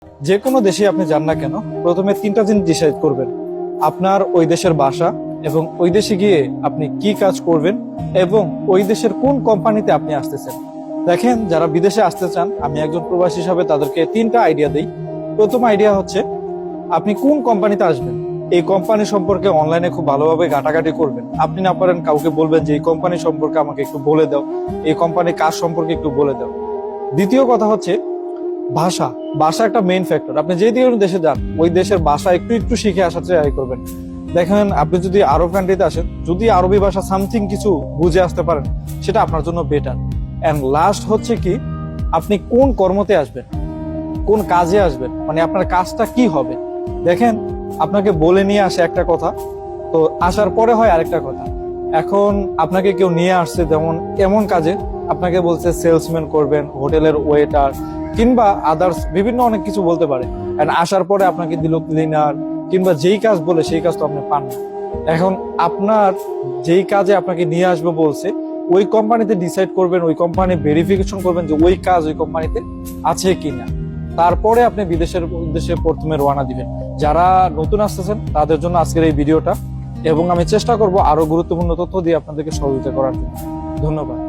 যে কোনো দেশে আপনি যান না কেন, প্রথমে তিনটা জিনিস ডিসাইড করবেন: আপনার ওই দেশের ভাষা, এবং ওই দেশে গিয়ে আপনি কি কাজ করবেন, এবং ওই দেশের কোন কোম্পানিতে আপনি আসতেছেন। দেখেন, যারা বিদেশে আসতে চান, আমি একজন প্রবাসী হিসাবে তাদেরকে তিনটা আইডিয়া দিই। প্রথম আইডিয়া হচ্ছে, আপনি কোন কোম্পানিতে আসবেন এই কোম্পানি সম্পর্কে অনলাইনে খুব ভালোভাবে ঘাটাঘাটি করবেন। আপনি না পারেন কাউকে বলবেন যে এই কোম্পানি সম্পর্কে আমাকে একটু বলে দাও, এই কোম্পানির কাজ সম্পর্কে একটু বলে দাও। দ্বিতীয় কথা হচ্ছে ভাষা। ভাষা একটা মেইন ফ্যাক্টর। আপনি যে দেশে যান, ওই দেশের ভাষা একটু একটু শিখে আসার ট্রাই করবেন। দেখেন, আপনি যদি আরব কান্ট্রিতে আসেন, যদি আরবি ভাষা সামথিং কিছু বুঝে আসতে পারেন, সেটা আপনার জন্য বেটার। এন্ড লাস্ট হচ্ছে কি, আপনি কোন কর্মতে আসবেন, কোন কাজে আসবেন, মানে আপনার কাজটা কি হবে। দেখেন, আপনাকে বলে নিয়ে আসে একটা কথা, তো আসার পরে হয় আরেকটা কথা। এখন আপনাকে কেউ নিয়ে আসছে যেমন এমন কাজে, আপনাকে বলছে সেলসম্যান করবেন, হোটেলের ওয়েটার, কিংবা আদার্স বিভিন্ন অনেক কিছু বলতে পারে। এন্ড আসার পরে আপনাকে দিল ক্লিনার, কিংবা যেই কাজ বলে সেই কাজ তো আপনি পান না। এখন আপনার যেই কাজে আপনাকে নিয়ে আসবে বলছে, ওই কোম্পানিতে ডিসাইড করবেন, ওই কোম্পানি ভেরিফিকেশন করবেন যে ওই কাজ ওই কোম্পানিতে আছে কিনা। তারপরে আপনি বিদেশের উদ্দেশ্যে প্রথমে রওনা দিবেন। যারা নতুন আসতেছেন তাদের জন্য আজকের এই ভিডিওটা, এবং আমি চেষ্টা করব আরো গুরুত্বপূর্ণ তথ্য দিয়ে আপনাদেরকে সহযোগিতা করার জন্য। ধন্যবাদ।